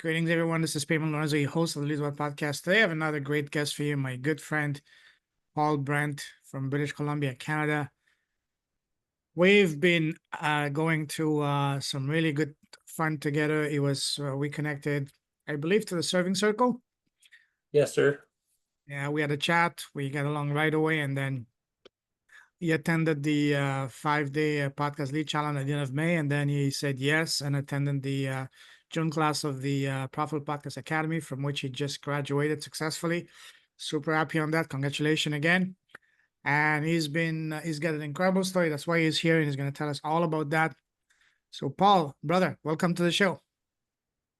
Greetings, everyone. This is Payman Lorenzo, your host of the Lead What Podcast. Today, I have another great guest for you, my good friend, Paul Brent from British Columbia, Canada. We've been going to some really good fun together. We connected, I believe, to the serving circle. Yes, sir. Yeah, we had a chat. We got along right away. And then he attended the 5-day podcast lead challenge at the end of May. And then he said yes and attended the June class of the Profitable Podcast Academy, from which he just graduated successfully. Super happy on that. Congratulations again. And he's got an incredible story. That's why he's here, and he's going to tell us all about that. So, Paul, brother, welcome to the show.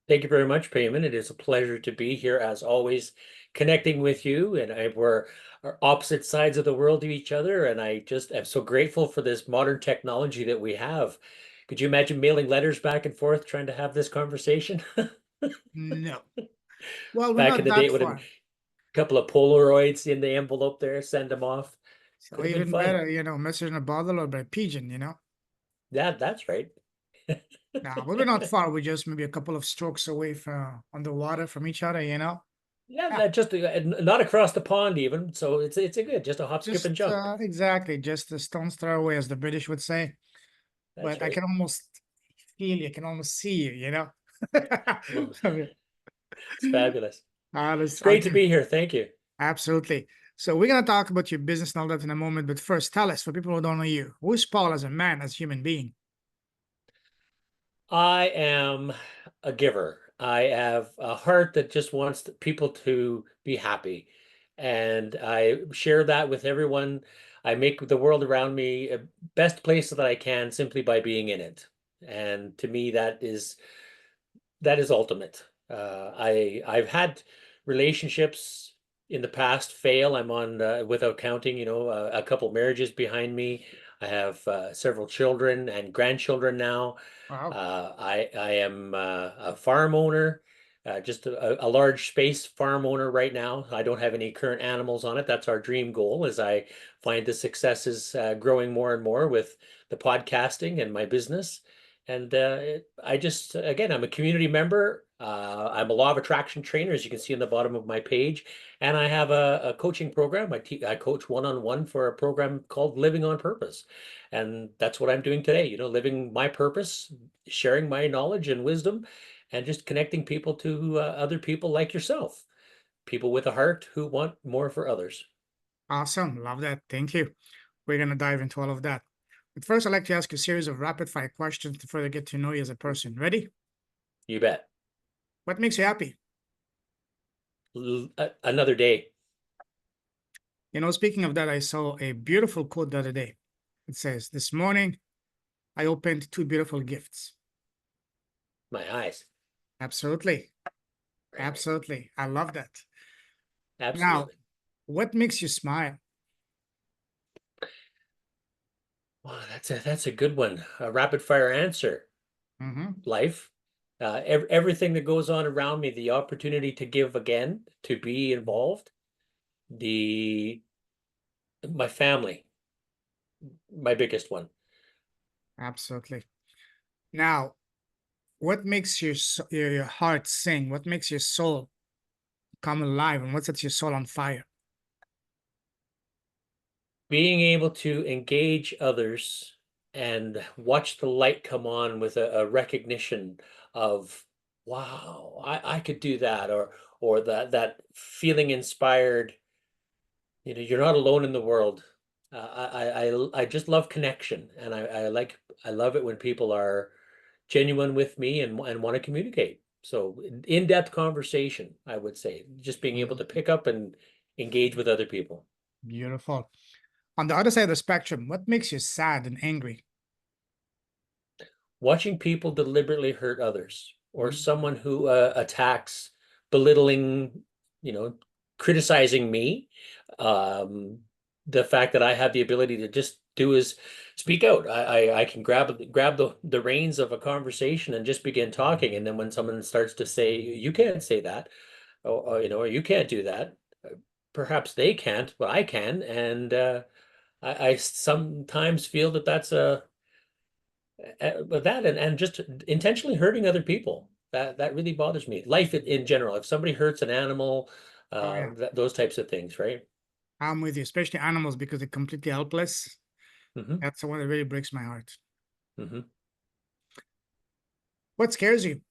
Thank you very much, Payman. It is a pleasure to be here as always, connecting with you. We're opposite sides of the world to each other, and I just am so grateful for this modern technology that we have. Could you imagine mailing letters back and forth trying to have this conversation? No. Well, we're Back in not the day, that it would have been far. a couple of Polaroids in the envelope there, send them off. So Could have been even fun. better, message in a bottle or by pigeon. Yeah, that's right. Nah, but we're not far. We're just maybe a couple of strokes away from underwater from each other. Yeah, Yeah, that just not across the pond even. So it's a good, just a hop, skip, just and jump. exactly, just a stone's throw away, as the British would say. That's But I right. can almost feel you, I can almost see you. Well, I mean, it's fabulous. that's It's great to be here. Thank you. absolutely. So we're gonna talk about your business and all that in a moment. But first, tell us, for people who don't know you, who's Paul as a man, as a human being? I am a giver. I have a heart that just wants people to be happy. And I share that with everyone. I make the world around me a best place that I can simply by being in it. And to me, that is ultimate. I've had relationships in the past fail. I'm on without counting, a couple marriages behind me. I have several children and grandchildren now. Wow. I am a farm owner, just a large space farm owner right now. I don't have any current animals on it. That's our dream goal, as I find the successes growing more and more with the podcasting and my business. And again, I'm a community member. I'm a law of attraction trainer, as you can see on the bottom of my page. And I have a coaching program. I coach one-on-one for a program called Living on Purpose. And that's what I'm doing today, living my purpose, sharing my knowledge and wisdom, and just connecting people to other people like yourself, people with a heart who want more for others. Awesome. Love that. Thank you. We're gonna dive into all of that. But first, I'd like to ask you a series of rapid fire questions to further get to know you as a person. Ready? You bet. What makes you happy? Another day. Speaking of that, I saw a beautiful quote the other day. It says, "This morning, I opened two beautiful gifts." My eyes. Absolutely. Absolutely. I love that. Now, Absolutely. what makes you smile? Wow, that's a good one. A rapid fire answer. Mm-hmm. Life. Everything that goes on around me, the opportunity to give again, to be involved, the my family, my biggest one. Absolutely. Now, what makes your heart sing? What makes your soul come alive? And what sets your soul on fire? Being able to engage others and watch the light come on with a recognition of, wow, I could do that, or that feeling inspired. You're not alone in the world. I just love connection, and I love it when people are genuine with me and want to communicate. So in-depth conversation, I would say, just being able to pick up and engage with other people. Beautiful. On the other side of the spectrum, what makes you sad and angry? Watching people deliberately hurt others, or Mm. someone who attacks, belittling, you know, criticizing me. Um, the fact that I have the ability to just do is speak out. I can grab the reins of a conversation and just begin talking. And then when someone starts to say, "You can't say that," or "You can't do that," perhaps they can't, but I can. And I sometimes feel that that's with that and just intentionally hurting other people. That really bothers me. Life in general. If somebody hurts an animal, Oh yeah, those types of things, right? I'm with you, especially animals because they're completely helpless. Hmm. That's the one that really breaks my heart. Hmm. What scares you?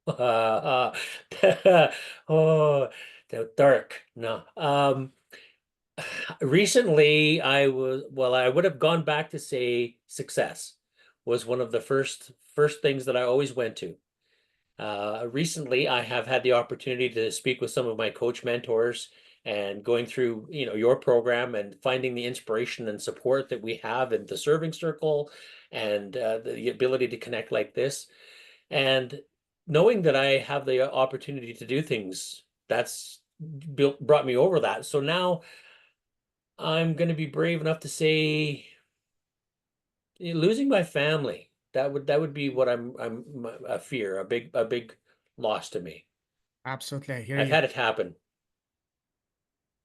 Oh, dark. No. Recently I would have gone back to say success was one of the first things that I always went to. Recently, I have had the opportunity to speak with some of my coach mentors and going through, your program and finding the inspiration and support that we have in the serving circle and the ability to connect like this. And knowing that I have the opportunity to do things, that's brought me over that. So now I'm going to be brave enough to say losing my family. That would be what I'm a fear, a big loss to me. Absolutely, I hear I've you. had it happen,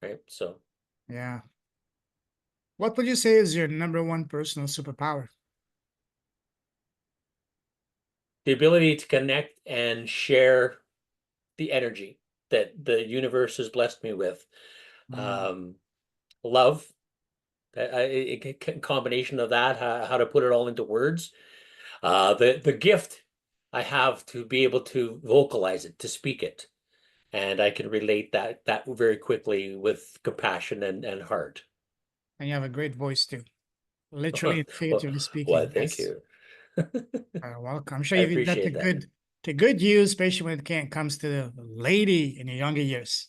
right? So Yeah. What would you say is your number one personal superpower? the ability to connect and share the energy that the universe has blessed me with. Mm. Um, Love, combination of that, how to put it all into words. The gift I have to be able to vocalize it, to speak it, and I can relate that very quickly with compassion and heart. And you have a great voice too, literally and Well, figuratively well, speaking. thank Yes. you. Welcome. I'm sure I you that's a appreciate that. good use, especially when comes to the lady in your younger years.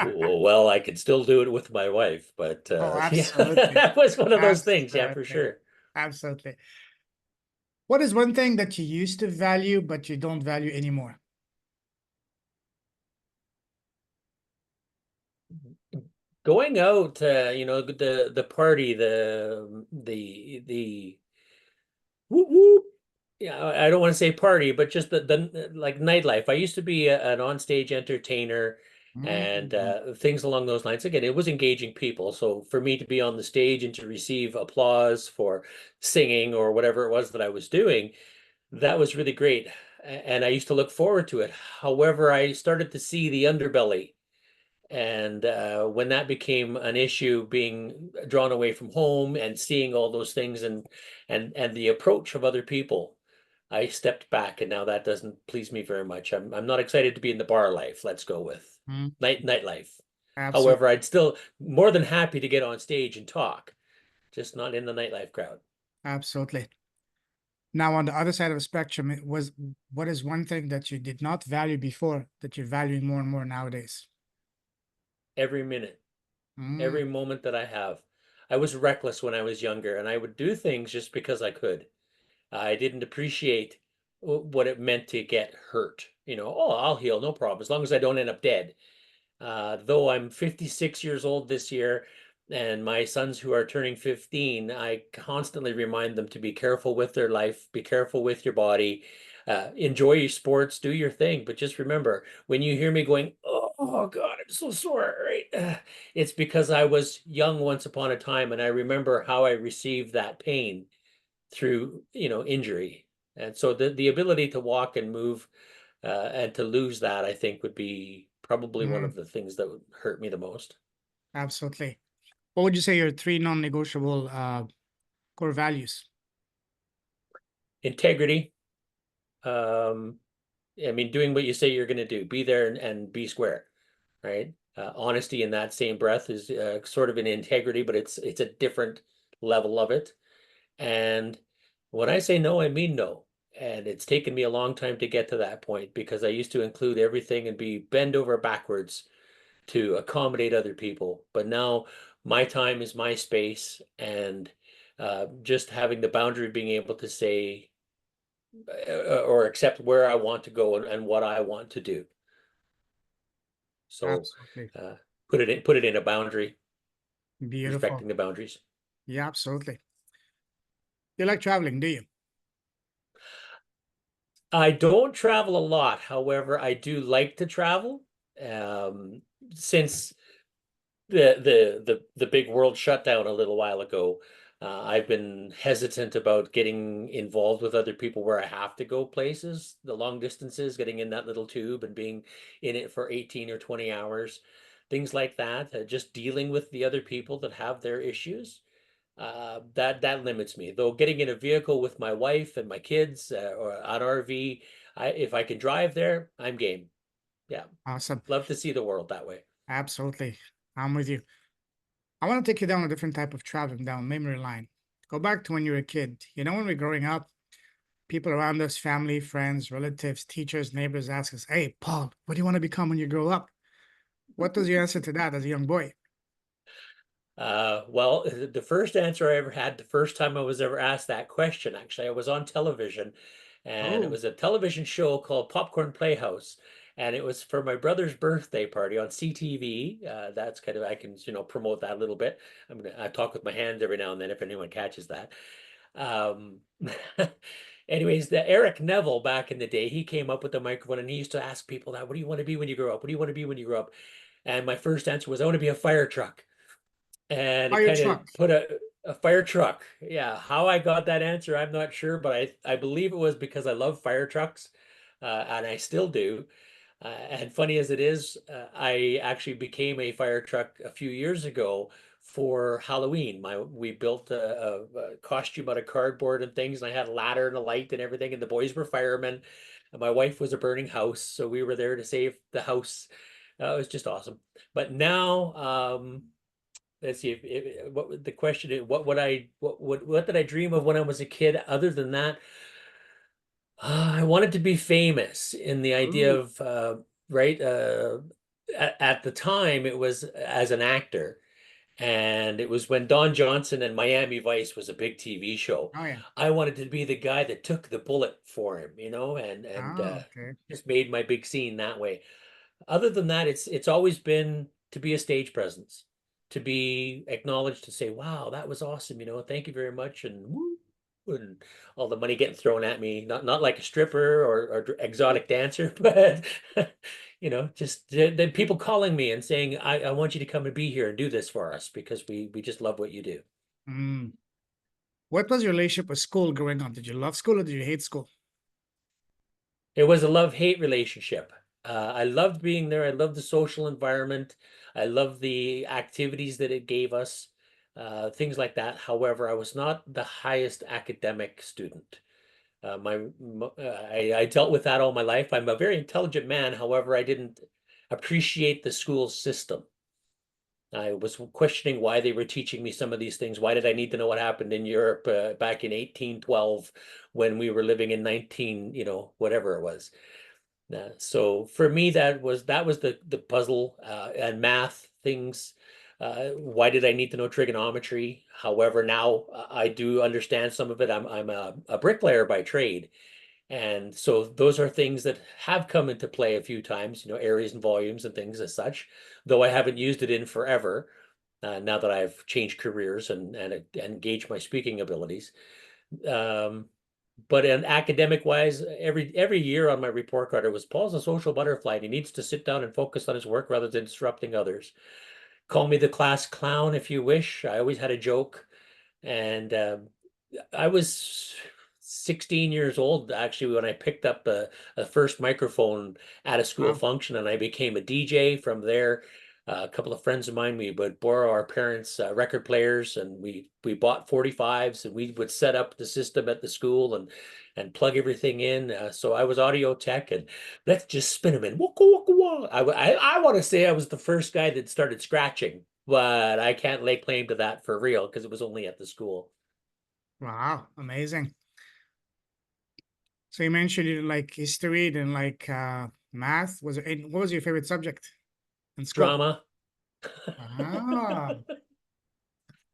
Well, I can still do it with my wife, but Oh, yeah, absolutely. that was one of those things. Yeah, for Absolutely. sure. Absolutely. What is one thing that you used to value, but you don't value anymore? Going out, the party, the whoop whoop. Yeah, I don't want to say party, but just the like nightlife. I used to be an onstage entertainer and Mm, things along those lines. Again, it was engaging people. So for me to be on the stage and to receive applause for singing or whatever it was that I was doing, that was really great. And I used to look forward to it. However, I started to see the underbelly. And when that became an issue, being drawn away from home and seeing all those things and the approach of other people, I stepped back, and now that doesn't please me very much. I'm not excited to be in the bar life. Let's go with mm, nightlife. absolutely. However, I'd still more than happy to get on stage and talk, just not in the nightlife crowd. Absolutely. Now, on the other side of the spectrum, it was what is one thing that you did not value before that you're valuing more and more nowadays? Every minute, Mm, every moment that I have. I was reckless when I was younger, and I would do things just because I could. I didn't appreciate what it meant to get hurt. Oh, I'll heal, no problem, as long as I don't end up dead. Though I'm 56 years old this year, and my sons who are turning 15, I constantly remind them to be careful with their life, be careful with your body, enjoy your sports, do your thing. But just remember, when you hear me going, oh God, I'm so sore, right? It's because I was young once upon a time, and I remember how I received that pain through injury. And so the ability to walk and move and to lose that, I think, would be probably one mm, of the things that would hurt me the most. absolutely. What would you say your three non-negotiable core values? Integrity. Um, I mean, doing what you say you're going to do, be there and be square, right? Honesty in that same breath is sort of an integrity, but it's a different level of it. And when I say no, I mean no. And it's taken me a long time to get to that point because I used to include everything and be bend over backwards to accommodate other people. But now my time is my space, and just having the boundary of being able to say or accept where I want to go and what I want to do. So Absolutely. uh, put it in a boundary, Beautiful. respecting the boundaries. Yeah, absolutely. You like traveling, do you? I don't travel a lot. However, I do like to travel. Um, since the big world shutdown a little while ago, I've been hesitant about getting involved with other people where I have to go places, the long distances, getting in that little tube and being in it for 18 or 20 hours, things like that. Just dealing with the other people that have their issues. That limits me. Though getting in a vehicle with my wife and my kids or an RV, if I can drive there, I'm game. Yeah, Awesome. love to see the world that way. Absolutely. I'm with you. I want to take you down a different type of traveling down memory line. Go back to when you were a kid. You know, when we're growing up, people around us, family, friends, relatives, teachers, neighbors ask us, "Hey, Paul, what do you want to become when you grow up?" What was your answer to that as a young boy? Well, the first answer I ever had, the first time I was ever asked that question, actually, I was on television, and it Oh, was a television show called Popcorn Playhouse, and it was for my brother's birthday party on CTV. That's kind of I can promote that a little bit. I talk with my hands every now and then if anyone catches that. Um, anyways, the Eric Neville back in the day, he came up with the microphone and he used to ask people that, "What do you want to be when you grow up? What do you want to be when you grow up?" And my first answer was, "I want to be a fire truck." And it fire kind of truck. put a fire truck. Yeah, how I got that answer, I'm not sure, but I believe it was because I love fire trucks, and I still do. And funny as it is, I actually became a fire truck a few years ago for Halloween. We built a costume out of cardboard and things, and I had a ladder and a light and everything, and the boys were firemen, and my wife was a burning house, so we were there to save the house. It was just awesome. But now, let's see if what the question is, what did I dream of when I was a kid? Other than that, I wanted to be famous in the idea Ooh, of right at the time it was as an actor, and it was when Don Johnson and Miami Vice was a big TV show. oh yeah. I wanted to be the guy that took the bullet for him, and Oh, okay. just made my big scene that way. Other than that, it's always been to be a stage presence, to be acknowledged, to say, "Wow, that was awesome," "Thank you very much," and woo, and all the money getting thrown at me, not like a stripper or exotic dancer, but just the people calling me and saying, I want you to come and be here and do this for us because we just love what you do." Mm. What was your relationship with school growing up? Did you love school or did you hate school? It was a love-hate relationship. I loved being there. I loved the social environment. I loved the activities that it gave us, things like that. However, I was not the highest academic student. I dealt with that all my life. I'm a very intelligent man. However, I didn't appreciate the school system. I was questioning why they were teaching me some of these things. Why did I need to know what happened in Europe back in 1812 when we were living in 19, whatever it was. So for me, that was the puzzle and math things. Why did I need to know trigonometry? However, now I do understand some of it. I'm a bricklayer by trade, and so those are things that have come into play a few times. Areas and volumes and things as such. Though I haven't used it in forever. Now that I've changed careers and engaged my speaking abilities. Um, but in academic wise, every year on my report card, it was Paul's a social butterfly and he needs to sit down and focus on his work rather than disrupting others. Call me the class clown if you wish. I always had a joke. And I was 16 years old actually when I picked up a first microphone at a school Wow. function, and I became a DJ from there. A couple of friends of mine, we would borrow our parents' record players, and we bought 45s, and we would set up the system at the school and plug everything in. So I was audio tech, and let's just spin them in. Waka, waka, waka. I want to say I was the first guy that started scratching, but I can't lay claim to that for real because it was only at the school. Wow. Amazing. So you mentioned you didn't like history, didn't like math. What was your favorite subject in school? Drama. Ah,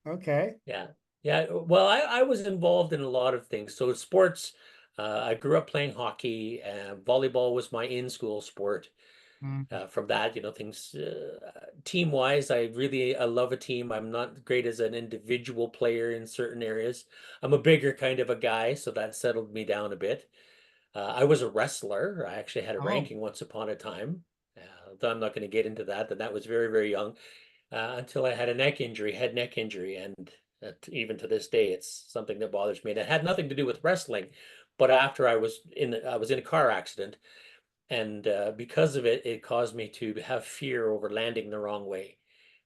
okay. Yeah. Yeah. Well, I was involved in a lot of things. So sports, I grew up playing hockey, and volleyball was my in-school sport. Mm, From that, things team-wise, I love a team. I'm not great as an individual player in certain areas. I'm a bigger kind of a guy, so that settled me down a bit. I was a wrestler. I actually had a oh, ranking once upon a time. Though I'm not going to get into that, but that was very, very young until I had a head neck injury, and Even to this day, it's something that bothers me. And it had nothing to do with wrestling, but after I was in a car accident, and because of it, it caused me to have fear over landing the wrong way,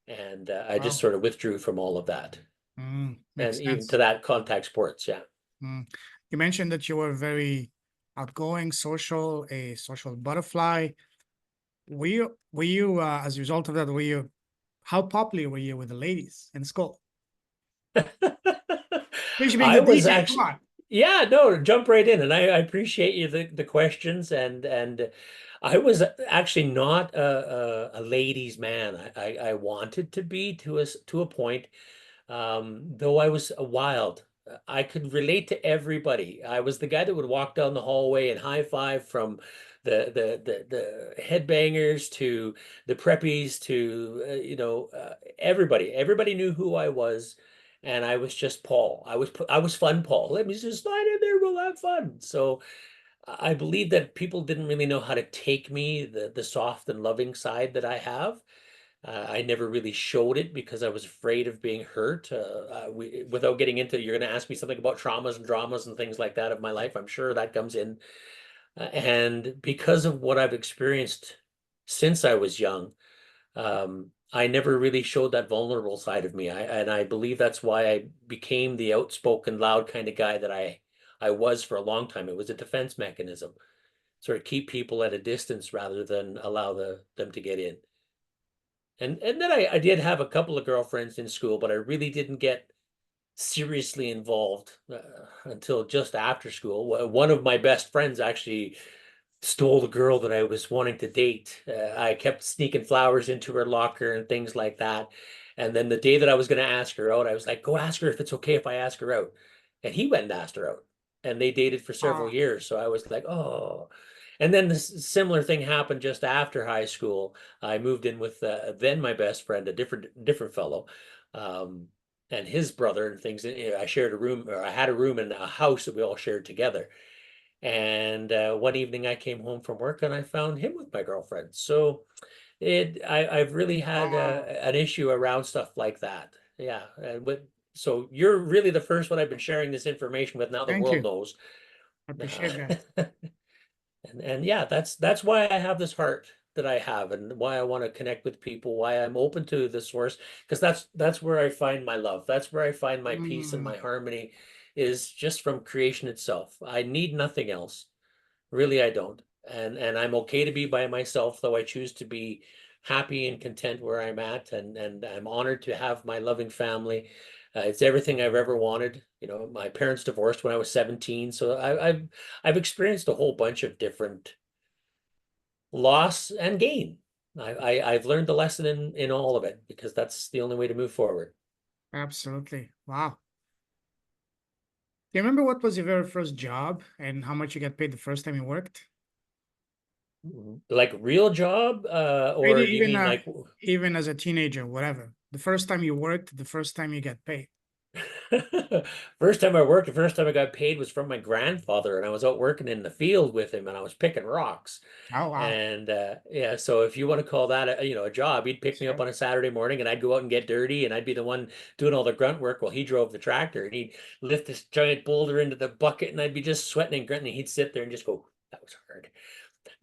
and I just Wow. sort of withdrew from all of that, and Makes even to sense. that contact sports. Yeah. Mm. You mentioned that you were very outgoing, social, a social butterfly. As a result of that, how popular were you with the ladies in school? Especially being I the was DJ, come actually, on. yeah, no, jump right in, and I appreciate you the questions, and I was actually not a ladies' man. I wanted to be to a point, though I was a wild. I could relate to everybody. I was the guy that would walk down the hallway and high five from the headbangers to the preppies to everybody. Everybody knew who I was, and I was just Paul. I was fun Paul. Let me just slide in there. We'll have fun. So I believe that people didn't really know how to take me, the soft and loving side that I have. I never really showed it because I was afraid of being hurt. Without getting into, you're going to ask me something about traumas and dramas and things like that of my life. I'm sure that comes in. And because of what I've experienced since I was young, I never really showed that vulnerable side of me. And I believe that's why I became the outspoken, loud kind of guy that I was for a long time. It was a defense mechanism, sort of keep people at a distance rather than allow them to get in. And then I did have a couple of girlfriends in school, but I really didn't get seriously involved until just after school. One of my best friends actually stole the girl that I was wanting to date. I kept sneaking flowers into her locker and things like that. And then the day that I was going to ask her out, I was like, go ask her if it's okay if I ask her out. And he went and asked her out. And they dated for several Ah, years. So I was like, oh. And then this similar thing happened just after high school. I moved in with then my best friend, a different fellow, um, and his brother and things. I shared a room, or I had a room in a house that we all shared together. And one evening I came home from work and I found him with my girlfriend. So I've really had wow. an issue around stuff like that. Yeah. So you're really the first one I've been sharing this information with. Now the Thank world you. knows. I Uh, appreciate that. and yeah, that's why I have this heart that I have, and why I want to connect with people, why I'm open to the source, because that's where I find my love. That's where I find my peace and Mm, my harmony, is just from creation itself. I need nothing else. Really, I don't. And I'm okay to be by myself, though I choose to be happy and content where I'm at, and I'm honored to have my loving family. It's everything I've ever wanted. My parents divorced when I was 17, so I've experienced a whole bunch of different loss and gain. I've learned the lesson in all of it, because that's the only way to move forward. absolutely. Wow. Do you remember what was your very first job and how much you got paid the first time you worked? Like real job, Maybe or do you mean like even as a teenager, whatever. The first time you worked, the first time you get paid. First time I worked, the first time I got paid was from my grandfather, and I was out working in the field with him, and I was picking rocks. Oh wow. And yeah, so if you want to call that a job, he'd pick me up Sure. on a Saturday morning, and I'd go out and get dirty, and I'd be the one doing all the grunt work while he drove the tractor, and he'd lift this giant boulder into the bucket, and I'd be just sweating and grunting, and he'd sit there and just go, "That was hard."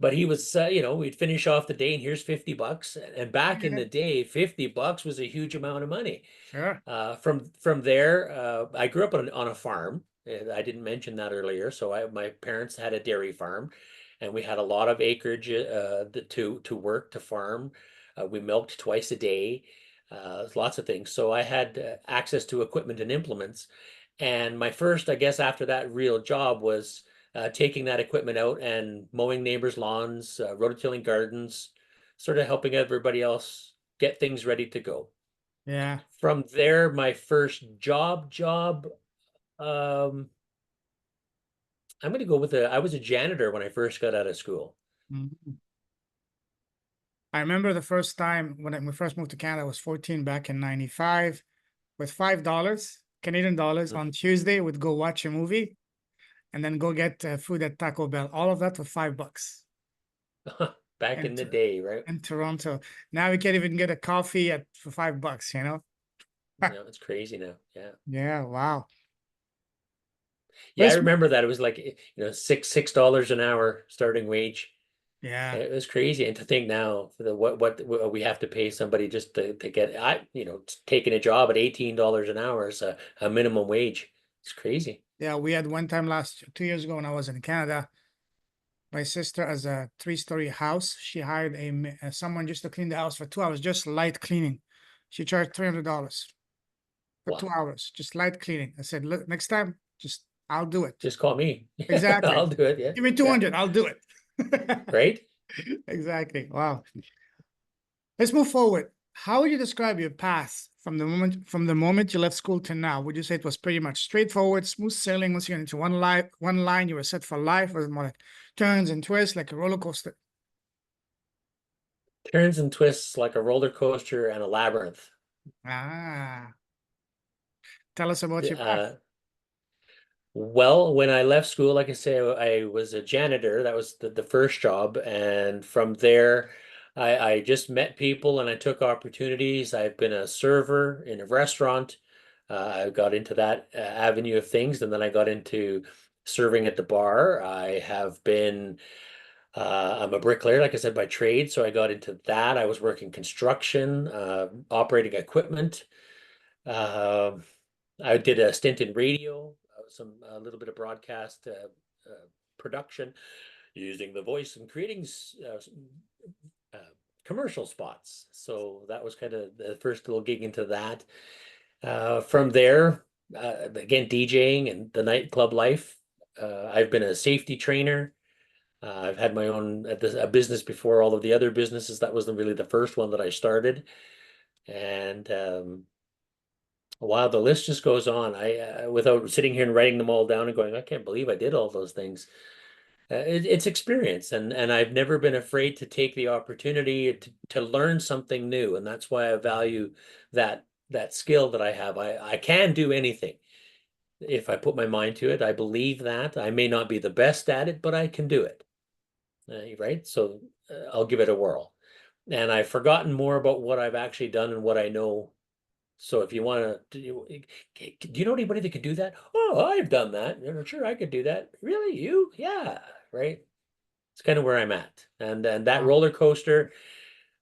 But he was, we'd finish off the day, and here's $50. And back in Yeah, the day, $50 was a huge amount of money. sure. From there, I grew up on a farm. I didn't mention that earlier. So my parents had a dairy farm, and we had a lot of acreage to work to farm. We milked twice a day, lots of things. So I had access to equipment and implements. And my first, I guess, after that real job was taking that equipment out and mowing neighbors' lawns, rototilling gardens, sort of helping everybody else get things ready to go. Yeah. From there, my first job, um, I'm going to go with I was a janitor when I first got out of school. Mhm. I remember the first time we first moved to Canada, I was 14 back in 95 with $5 Canadian dollars on Tuesday, would go watch a movie and then go get food at Taco Bell. All of that for $5 Back in, in the T- day, right? in Toronto. Now we can't even get a coffee at for $5, you know? It's crazy now. Yeah. Yeah, wow. Yeah, I Let's remember that. It was like, $6 an hour starting wage. yeah. It was crazy. And to think now the what we have to pay somebody just to get taking a job at $18 an hour is a minimum wage. It's crazy. Yeah, we had one time 2 years ago when I was in Canada. My sister has a three-story house. She hired someone just to clean the house for 2 hours, just light cleaning. She charged $300 for two Wow. hours, just light cleaning. I said, look, next time, just I'll do it. Just call me. Exactly. I'll do it. Yeah. Give me Yeah. 200, I'll do it. Right? Exactly. Wow. Let's move forward. How would you describe your path from the moment you left school to now? Would you say it was pretty much straightforward, smooth sailing once you get into one line, you were set for life, or was it more like turns and twists like a roller coaster? Turns and twists like a roller coaster and a labyrinth. Ah, tell us about your path. Uh, Well, when I left school, like I say, I was a janitor. That was the first job. And from there, I just met people and I took opportunities. I've been a server in a restaurant. I got into that avenue of things. And then I got into serving at the bar. I'm a bricklayer, like I said, by trade. So I got into that. I was working construction, operating equipment. Um I did a stint in radio, a little bit of broadcast production, using the voice and creating uh, commercial spots. So that was kind of the first little gig into that. From there, again, DJing and the nightclub life. I've been a safety trainer. I've had my own a business before all of the other businesses. That was really the first one that I started. And wow, the list just goes on. Without sitting here and writing them all down and going, I can't believe I did all those things. It's experience, and I've never been afraid to take the opportunity to learn something new, and that's why I value that skill that I have. I can do anything if I put my mind to it. I believe that I may not be the best at it, but I can do it. Right? So I'll give it a whirl. And I've forgotten more about what I've actually done and what I know. So if you want to, do you know anybody that could do that? Oh, I've done that. Sure, I could do that. Really? You? Yeah, right. It's kind of where I'm at. And that Wow. roller coaster,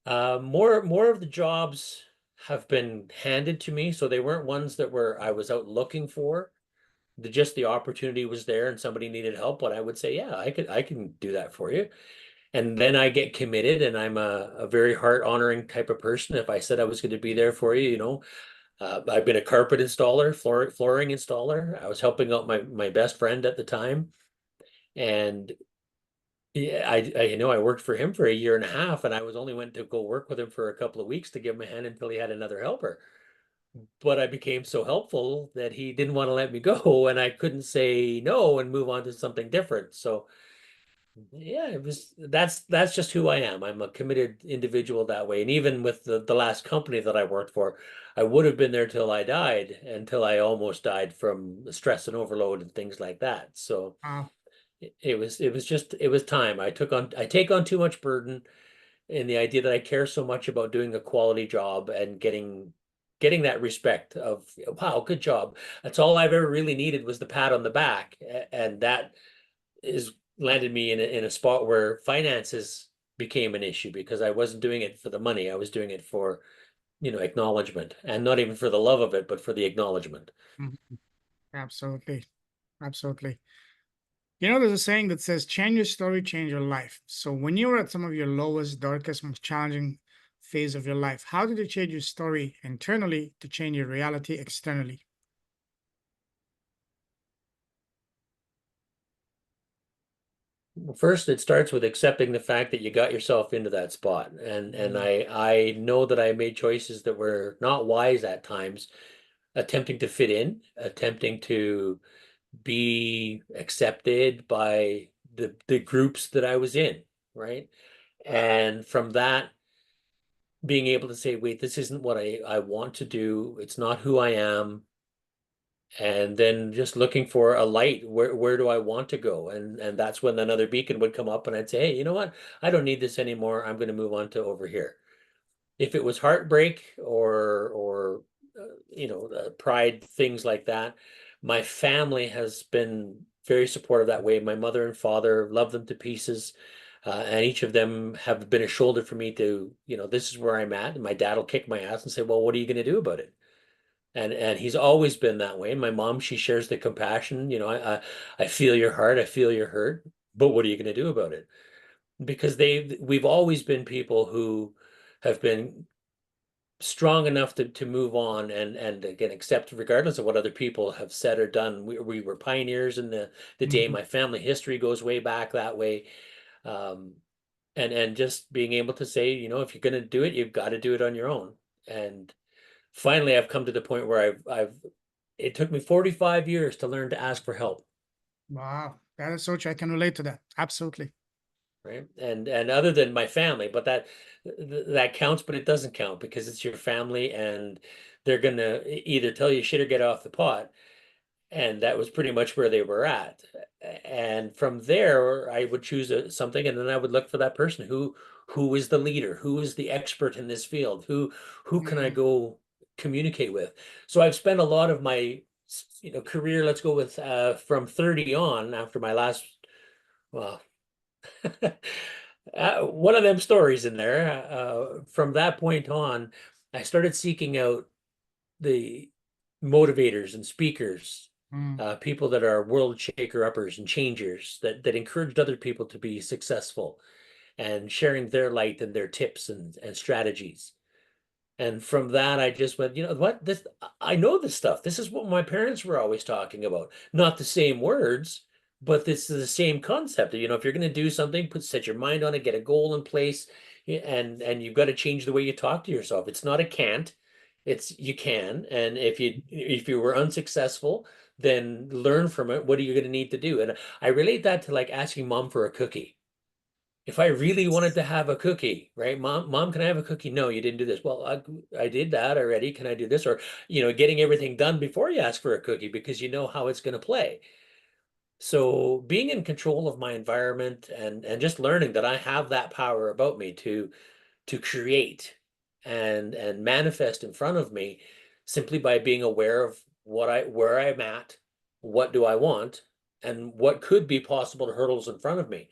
more of the jobs have been handed to me, so they weren't ones that were I was out looking for. Just the opportunity was there and somebody needed help, but I would say, yeah, I can do that for you. And then I get committed, and I'm a very heart honoring type of person. If I said I was going to be there for you, I've been a carpet installer, flooring installer. I was helping out my best friend at the time, and yeah, I worked for him for a year and a half, and I was only went to go work with him for a couple of weeks to give him a hand until he had another helper. But I became so helpful that he didn't want to let me go, and I couldn't say no and move on to something different. So yeah, that's just who I am. I'm a committed individual that way. And even with the last company that I worked for, I would have been there till I died, until I almost died from stress and overload and things like that. So Wow. it was time. I take on too much burden, and the idea that I care so much about doing a quality job and getting that respect of, wow, good job. That's all I've ever really needed was the pat on the back. And that is landed me in a spot where finances became an issue, because I wasn't doing it for the money. I was doing it for, acknowledgement, and not even for the love of it, but for the acknowledgement. Mhm. Absolutely. Absolutely. There's a saying that says, change your story, change your life. So when you were at some of your lowest, darkest, most challenging phase of your life, how did you change your story internally to change your reality externally? First, it starts with accepting the fact that you got yourself into that spot. And Mm. I know that I made choices that were not wise at times, attempting to fit in, attempting to be accepted by the groups that I was in, right? And from that, being able to say, wait, this isn't what I want to do. It's not who I am. And then just looking for a light. Where do I want to go? And that's when another beacon would come up, and I'd say, hey, you know what? I don't need this anymore. I'm going to move on to over here. If it was heartbreak or pride, things like that. My family has been very supportive that way. My mother and father love them to pieces. And each of them have been a shoulder for me to, this is where I'm at. And my dad will kick my ass and say, well, what are you going to do about it? And he's always been that way. And my mom, she shares the compassion. I feel your heart, I feel your hurt, but what are you going to do about it? Because we've always been people who have been strong enough to move on and again accept regardless of what other people have said or done. We were pioneers in the day. Mhm. My family history goes way back that way. Um, and just being able to say, if you're going to do it, you've got to do it on your own. And finally, I've come to the point where it took me 45 years to learn to ask for help. Wow, that is so true. I can relate to that. Absolutely. Right. And other than my family, but that counts, but it doesn't count because it's your family and they're gonna either tell you shit or get off the pot. And that was pretty much where they were at. And from there, I would choose something, and then I would look for that person who is the leader, who is the expert in this field, who can I Mm, go communicate with. So I've spent a lot of my career, let's go with from 30 on after my last, well, one of them stories in there. From that point on, I started seeking out the motivators and speakers, mm, people that are world shaker uppers and changers that encouraged other people to be successful and sharing their light and their tips and strategies. And from that, I just went, you know what? I know this stuff. This is what my parents were always talking about. Not the same words, but this is the same concept. If you're going to do something, set your mind on it, get a goal in place, and you've got to change the way you talk to yourself. It's not a can't, it's you can. And if you were unsuccessful, then learn from it. What are you going to need to do? And I relate that to like asking mom for a cookie. If I really wanted to have a cookie, right? Mom, can I have a cookie? No, you didn't do this. Well, I did that already. Can I do this? Or, getting everything done before you ask for a cookie because you know how it's going to play. So being in control of my environment and just learning that I have that power about me to create and manifest in front of me simply by being aware of where I'm at, what do I want, and what could be possible hurdles in front of me.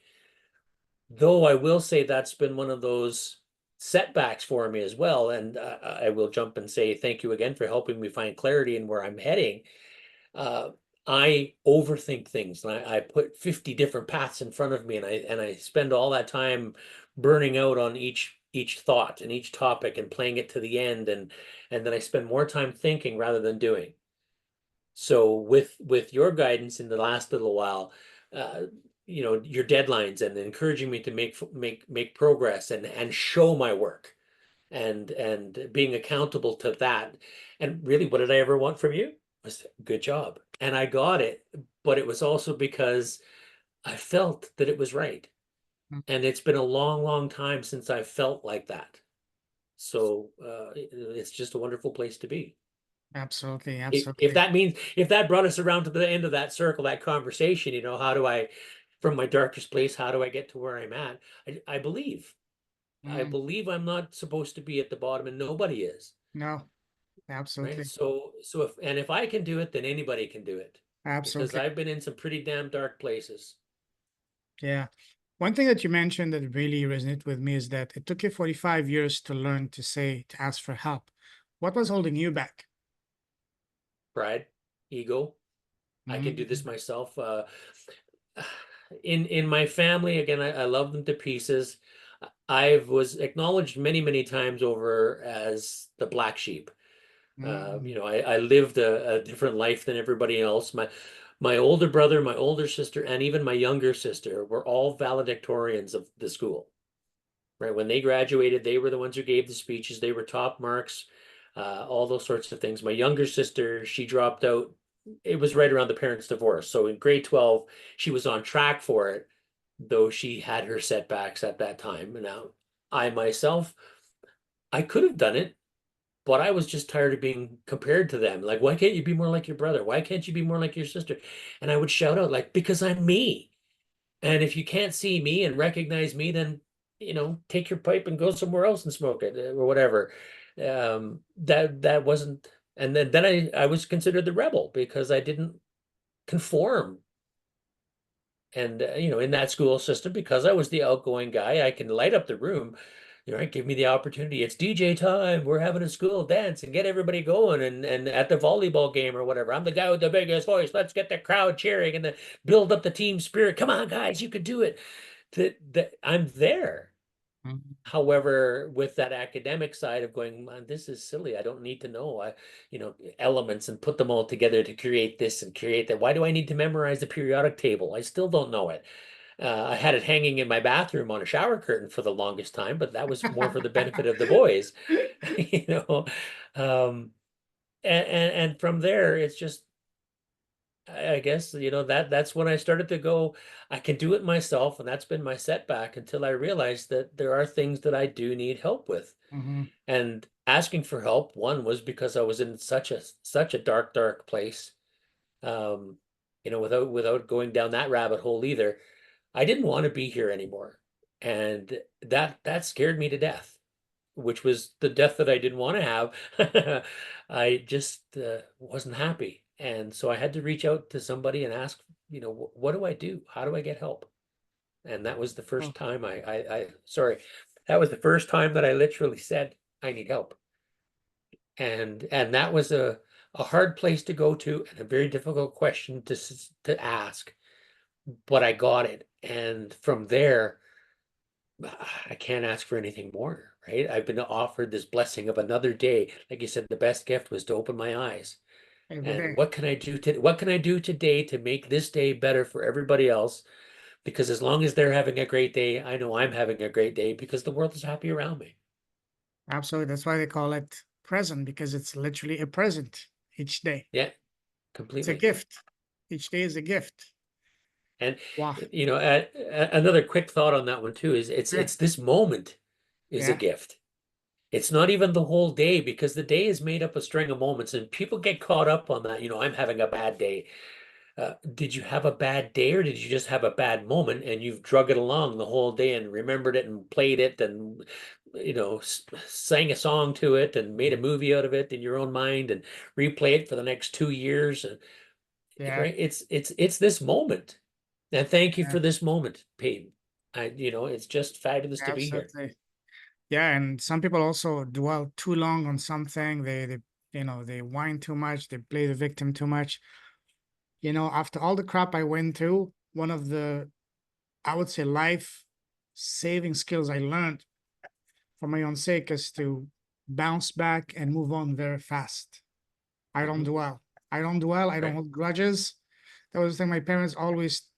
Though I will say that's been one of those setbacks for me as well. And I will jump and say thank you again for helping me find clarity in where I'm heading. Uh, I overthink things and I put 50 different paths in front of me and I spend all that time burning out on each thought and each topic and playing it to the end and then I spend more time thinking rather than doing. So with your guidance in the last little while, uh, your deadlines and encouraging me to make progress and show my work and being accountable to that. And really, what did I ever want from you? Was good job. And I got it, but it was also because I felt that it was right. mm. And it's been a long, long time since I felt like that. So it's just a wonderful place to be. Absolutely. If Absolutely. that means if that brought us around to the end of that circle, that conversation, how do I, from my darkest place, how do I get to where I'm at? I believe. I Mm, believe I'm not supposed to be at the bottom and nobody is, no, right? absolutely. So if I can do it, then anybody can do it because Absolutely. I've been in some pretty damn dark places. Yeah. One thing that you mentioned that really resonated with me is that it took you 45 years to learn to ask for help. What was holding you back? Pride, ego. I can do this Mm, myself. In my family, again, I love them to pieces. I was acknowledged many, many times over as the black sheep. mm, I lived a different life than everybody else. My older brother, my older sister, and even my younger sister were all valedictorians of the school. Right when they graduated, they were the ones who gave the speeches. They were top marks, all those sorts of things. My younger sister, she dropped out. It was right around the parents' divorce. So in grade 12, she was on track for it, though she had her setbacks at that time. And now I myself, I could have done it, but I was just tired of being compared to them. Like, why can't you be more like your brother? Why can't you be more like your sister? And I would shout out, like, because I'm me. And if you can't see me and recognize me, then, take your pipe and go somewhere else and smoke it or whatever. That wasn't And then I was considered the rebel because I didn't conform. And in that school system, because I was the outgoing guy, I can light up the room. Give me the opportunity. It's DJ time. We're having a school dance and get everybody going. And at the volleyball game or whatever, I'm the guy with the biggest voice. Let's get the crowd cheering and build up the team spirit. Come on, guys, you can do it. That I'm there. Mhm. However, with that academic side of going, man, this is silly. I don't need to know, elements and put them all together to create this and create that. Why do I need to memorize the periodic table? I still don't know it. I had it hanging in my bathroom on a shower curtain for the longest time, but that was more for the benefit of the boys, you know. Um, and from there, it's just, I guess, that's when I started to go, I can do it myself, and that's been my setback until I realized that there are things that I do need help with. Mhm. And asking for help, one was because I was in such a dark, dark place. Um, without going down that rabbit hole either. I didn't want to be here anymore. And that scared me to death, which was the death that I didn't want to have. I just wasn't happy. And so I had to reach out to somebody and ask, what do I do? How do I get help? And that was the Oh, first time sorry, that was the first time that I literally said, I need help. And that was a hard place to go to and a very difficult question to ask, but I got it. And from there, I can't ask for anything more, right? I've been offered this blessing of another day. Like you said, the best gift was to open my eyes. every And day. what can I do today to make this day better for everybody else? Because as long as they're having a great day, I know I'm having a great day because the world is happy around me. Absolutely. That's why they call it present, because it's literally a present each day. Yeah, It's a completely. gift. Each day is a gift. And Wow. another quick thought on that one too is Yeah. it's this moment is a Yeah. gift. It's not even the whole day because the day is made up of string of moments and people get caught up on that. I'm having a bad day. Did you have a bad day or did you just have a bad moment and you've drug it along the whole day and remembered it and played it and sang a song to it and made a movie out of it in your own mind and replay it for the next 2 years? And Yeah. right, it's this moment. And thank you Yeah. for this moment, Peyton. It's just fabulous to be here. Absolutely. Yeah. And some people also dwell too long on something. They whine too much. They play the victim too much. After all the crap I went through, one of the, I would say, life saving skills I learned for my own sake is to bounce back and move on very fast. I don't Mhm. dwell. I don't dwell. I don't Right. hold grudges. That was the thing my parents always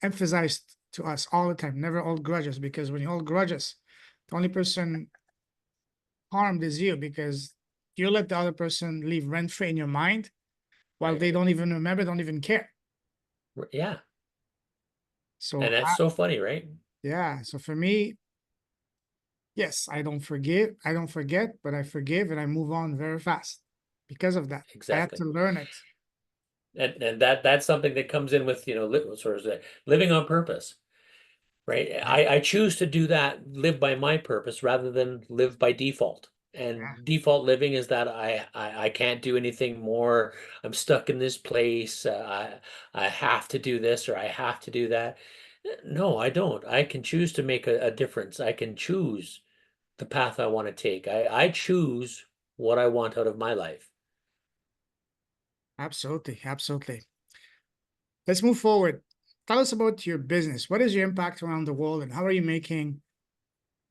emphasized to us all the time. Never hold grudges, because when you hold grudges, the only person harmed is you, because you let the other person live rent free in your mind while Right. they don't even remember, don't even care. Yeah. So And that's so funny, right? yeah. So for me, yes, I don't forgive. I don't forget, but I forgive and I move on very fast because of that. I had Exactly. to learn it. And that's something that comes in with, sort of living on purpose, right? Yeah. I choose to do that, live by my purpose rather than live by default. Yeah. And default living is that I can't do anything more. I'm stuck in this place. I have to do this or I have to do that. No, I don't. I can choose to make a difference. I can choose the path I want to take. I choose what I want out of my life. Absolutely. Absolutely. Let's move forward. Tell us about your business. What is your impact around the world, and how are you making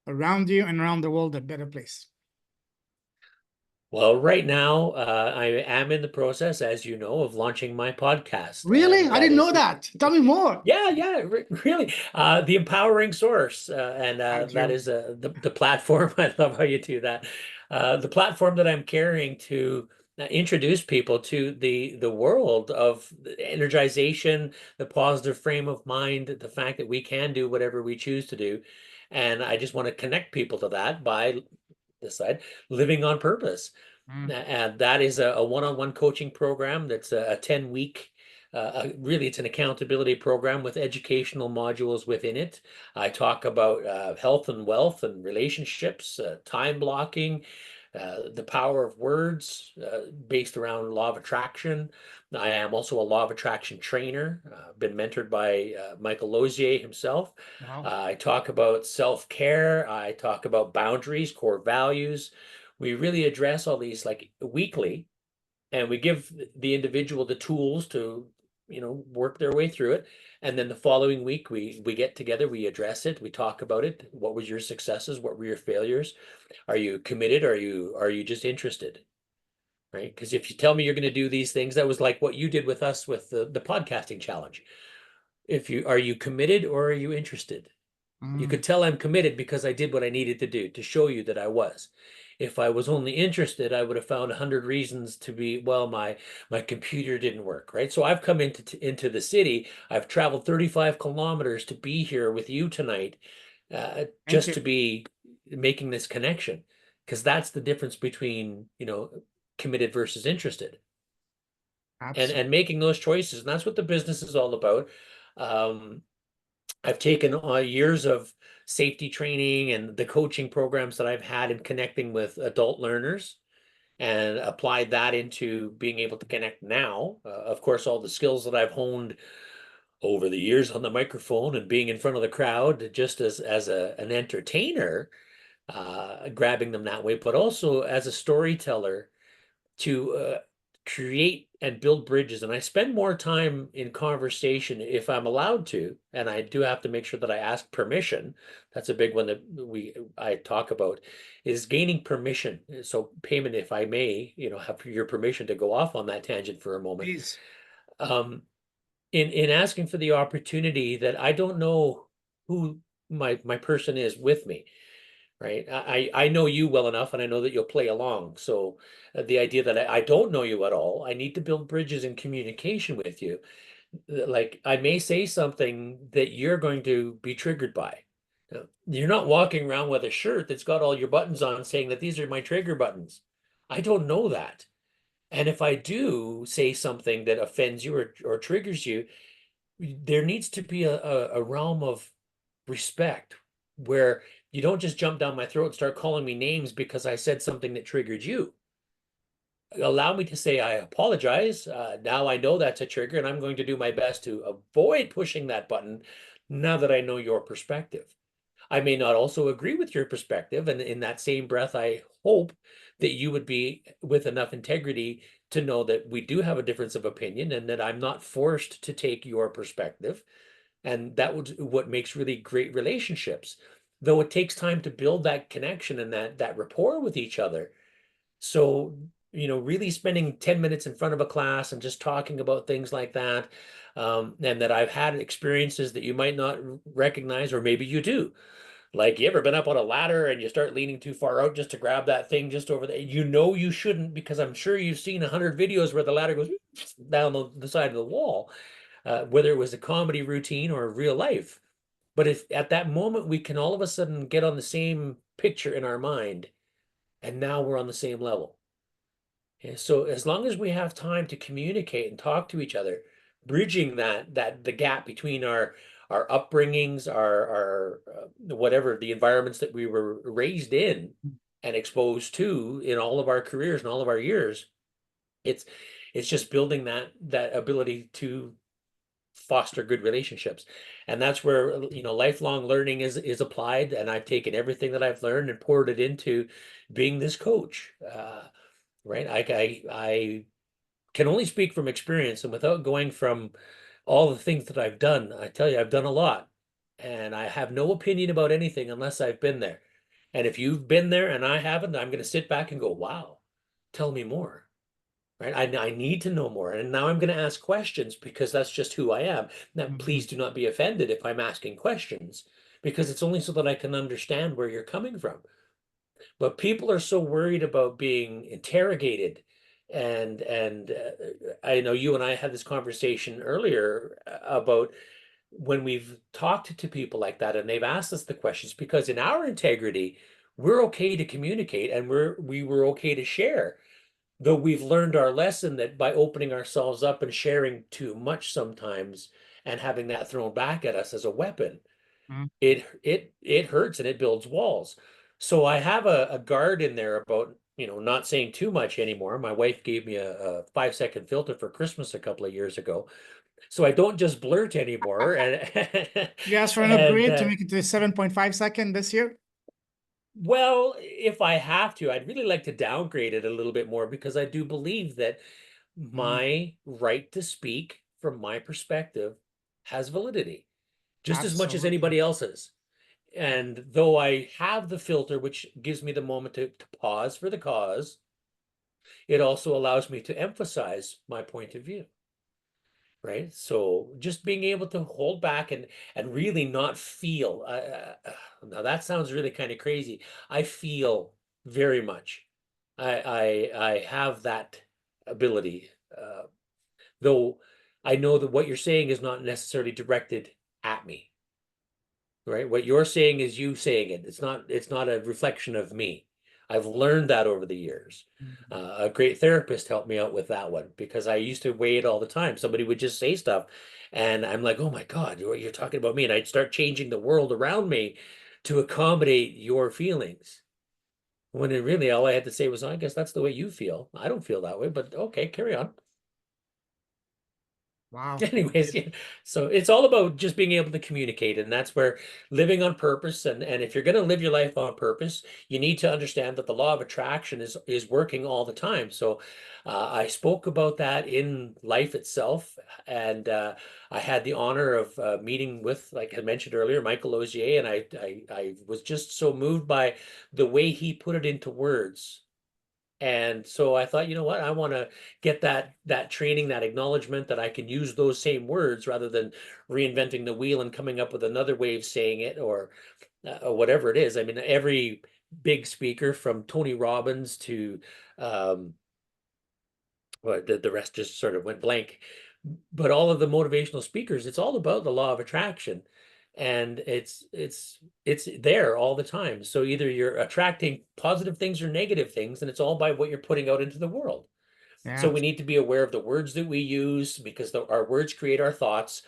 around you and around the world a better place? Well, right now, I am in the process, as you know, of launching my podcast, Really? and I that didn't is know that. Tell me more. yeah, yeah, really. The empowering source, and Thank that you. is the platform. I love how you do that. The platform that I'm carrying to introduce people to the world of energization, the positive frame of mind, the fact that we can do whatever we choose to do. And I just want to connect people to that by this side, living on purpose. Mm. And that is a one-on-one coaching program that's a 10-week. Really, it's an accountability program with educational modules within it. I talk about health and wealth and relationships, time blocking, the power of words based around law of attraction. I am also a law of attraction trainer, been mentored by Michael Lozier himself. Wow. I talk about self-care. I talk about boundaries, core values. We really address all these like weekly, and we give the individual the tools to, work their way through it. And then the following week, we get together, we address it, we talk about it. What was your successes? What were your failures? Are you committed? Are you just interested? Right? Because if you tell me you're going to do these things, that was like what you did with us with the podcasting challenge. If you are you committed or are you interested? You Mm, could tell I'm committed because I did what I needed to do to show you that I was. If I was only interested, I would have found 100 reasons to be, well, my computer didn't work, right? So I've come into the city. I've traveled 35 kilometers to be here with you tonight, thank just you. to be making this connection, because that's the difference between, committed versus interested, and Absolutely. and making those choices. And that's what the business is all about. Um, I've taken years of safety training and the coaching programs that I've had in connecting with adult learners and applied that into being able to connect now. Of course, all the skills that I've honed over the years on the microphone and being in front of the crowd, just as an entertainer, grabbing them that way, but also as a storyteller to create and build bridges. And I spend more time in conversation if I'm allowed to, and I do have to make sure that I ask permission. That's a big one that I talk about, is gaining permission. So payment, if I may, have your permission to go off on that tangent for a moment. Please. Um, in asking for the opportunity that I don't know who my person is with me, right? I know you well enough, and I know that you'll play along. So the idea that I don't know you at all, I need to build bridges in communication with you. Like I may say something that you're going to be triggered by. You're not walking around with a shirt that's got all your buttons on saying that these are my trigger buttons. I don't know that. And if I do say something that offends you or triggers you, there needs to be a realm of respect where you don't just jump down my throat and start calling me names because I said something that triggered you. Allow me to say, I apologize. Now I know that's a trigger, and I'm going to do my best to avoid pushing that button now that I know your perspective. I may not also agree with your perspective. And in that same breath, I hope that you would be with enough integrity to know that we do have a difference of opinion and that I'm not forced to take your perspective. And that was what makes really great relationships, though it takes time to build that connection and that rapport with each other. So, really spending 10 minutes in front of a class and just talking about things like that, and that I've had experiences that you might not recognize, or maybe you do. Like, you ever been up on a ladder and you start leaning too far out just to grab that thing just over there? You know you shouldn't, because I'm sure you've seen 100 videos where the ladder goes down the side of the wall, whether it was a comedy routine or real life. But if at that moment we can all of a sudden get on the same picture in our mind, and now we're on the same level. And so as long as we have time to communicate and talk to each other, bridging that the gap between our upbringings, our whatever the environments that we were raised in and exposed to in all of our careers and all of our years, it's it's just building that ability to foster good relationships. And that's where, lifelong learning is applied. And I've taken everything that I've learned and poured it into being this coach. Right? I can only speak from experience, and without going from all the things that I've done, I tell you, I've done a lot, and I have no opinion about anything unless I've been there. And if you've been there and I haven't, I'm going to sit back and go, wow, tell me more. Right? I need to know more. And now I'm going to ask questions because that's just who I am. Now, Mhm. please do not be offended if I'm asking questions, because it's only so that I can understand where you're coming from. But people are so worried about being interrogated. And I know you and I had this conversation earlier about when we've talked to people like that and they've asked us the questions, because in our integrity, we're okay to communicate and we were okay to share. Though we've learned our lesson that by opening ourselves up and sharing too much sometimes and having that thrown back at us as a weapon, Mhm. it hurts and it builds walls. So I have a guard in there about not saying too much anymore. My wife gave me a 5-second filter for Christmas a couple of years ago. So I don't just blurt anymore. And You asked for an and upgrade to make it to 7.5 second this year? well, if I have to, I'd really like to downgrade it a little bit more because I do believe that Mm, my right to speak from my perspective has validity just as much as absolutely. anybody else's. And though I have the filter, which gives me the moment to pause for the cause, it also allows me to emphasize my point of view. Right. So just being able to hold back and really not feel. Now that sounds really kind of crazy. I feel very much. I have that ability, though I know that what you're saying is not necessarily directed at me. Right? What you're saying is you saying it. It's not a reflection of me. I've learned that over the years. Mhm. A great therapist helped me out with that one because I used to weigh it all the time. Somebody would just say stuff, and I'm like, "Oh my God, you're talking about me," and I'd start changing the world around me to accommodate your feelings. When it really all I had to say was, "I guess that's the way you feel. I don't feel that way, but okay, carry on." Wow. Anyways, yeah. So it's all about just being able to communicate, and that's where living on purpose. And if you're going to live your life on purpose, you need to understand that the law of attraction is working all the time. So I spoke about that in life itself, and I had the honor of meeting with, like I mentioned earlier, Michael Ozier, and I was just so moved by the way he put it into words. And so I thought, you know what, I want to get that training, that acknowledgement that I can use those same words rather than reinventing the wheel and coming up with another way of saying it or whatever it is. I mean, every big speaker from Tony Robbins to um, well, the rest just sort of went blank. But all of the motivational speakers, it's all about the law of attraction, and it's there all the time. So either you're attracting positive things or negative things, and it's all by what you're putting out into the world. So Yeah, we need to be aware of the words that we use because our words create our thoughts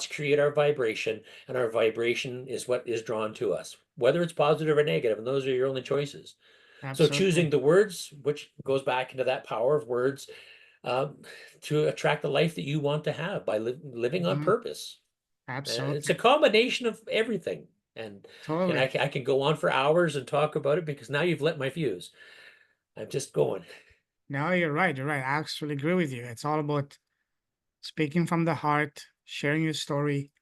create our vibration, and our vibration is what is drawn to us, whether it's positive or negative, and those are your only choices. So absolutely. choosing the words, which goes back into that power of words, um, to attract the life that you want to have by living on Mhm. purpose. It's a Absolutely. combination of everything. And Totally. I can go on for hours and talk about it because now you've lit my fuse. I'm just going. No, you're right. You're right. I actually agree with you. It's all about speaking from the heart, sharing your story,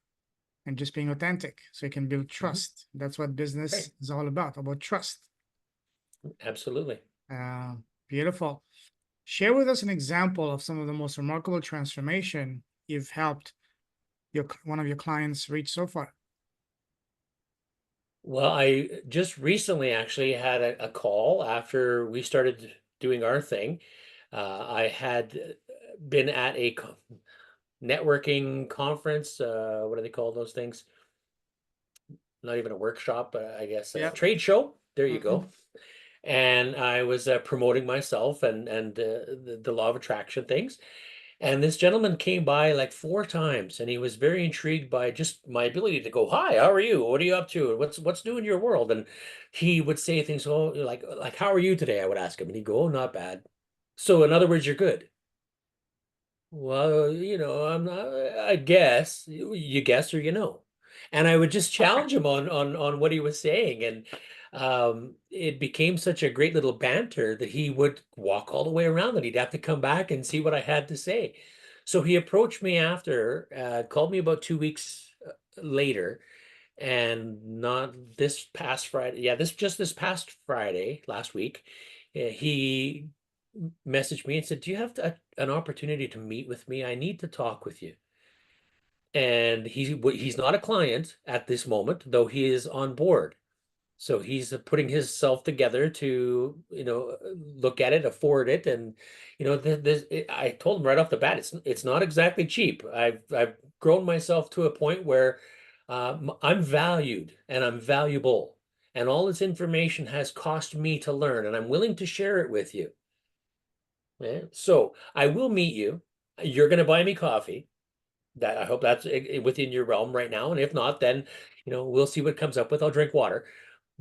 and just being authentic so you can build Mhm. trust. That's what business Right. is all about trust. Absolutely. Uh, Beautiful. Share with us an example of some of the most remarkable transformation you've helped one of your clients reach so far. Well, I just recently actually had a call after we started doing our thing. I had been at a networking conference. What do they call those things? Not even a workshop, but I guess a Yeah. trade show. There you Hmm. go. And I was promoting myself and the law of attraction things. And this gentleman came by like 4 times, and he was very intrigued by just my ability to go, "Hi, how are you? What are you up to? What's new in your world?" And he would say things, "Oh, like how are you today?" I would ask him, and he'd go, "Oh, not bad." So in other words, you're good. Well, I'm not, I guess you guess or and I would just challenge him on what he was saying, and it became such a great little banter that he would walk all the way around, and he'd have to come back and see what I had to say. So he approached me after, called me about 2 weeks later, and not this past Friday, yeah, this past Friday last week, he messaged me and said, "Do you have an opportunity to meet with me? I need to talk with you." And he's not a client at this moment, though he is on board. So he's putting himself together to, look at it, afford it, and I told him right off the bat, it's not exactly cheap. I've grown myself to a point where I'm valued and I'm valuable, and all this information has cost me to learn, and I'm willing to share it with you. Yeah. So I will meet you. You're going to buy me coffee. That I hope that's within your realm right now. And if not, then we'll see what comes up with. I'll drink water.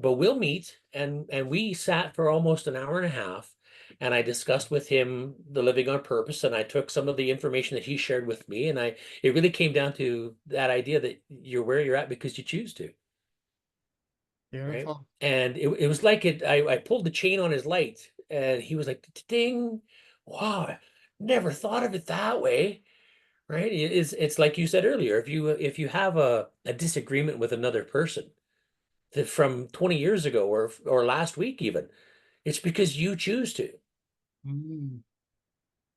but we'll meet. And we sat for almost an hour and a half, and I discussed with him the living on purpose, and I took some of the information that he shared with me, and it really came down to that idea that you're where you're at because you choose to, right? Beautiful. And it was like I pulled the chain on his light, and he was like, ding, wow, I never thought of it that way. Right? It's like you said earlier, if you have a disagreement with another person that from 20 years ago or last week even, it's because you choose to. Mm,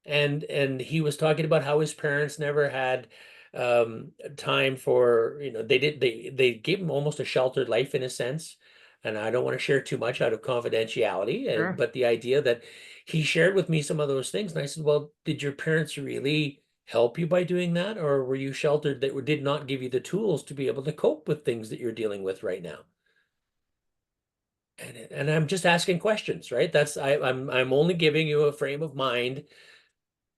And he was talking about how his parents never had time for, they gave him almost a sheltered life in a sense. And I don't want to share too much out of confidentiality, sure. but the idea that he shared with me some of those things, and I said, well, did your parents really help you by doing that, or were you sheltered that did not give you the tools to be able to cope with things that you're dealing with right now? And I'm just asking questions, right? I'm only giving you a frame of mind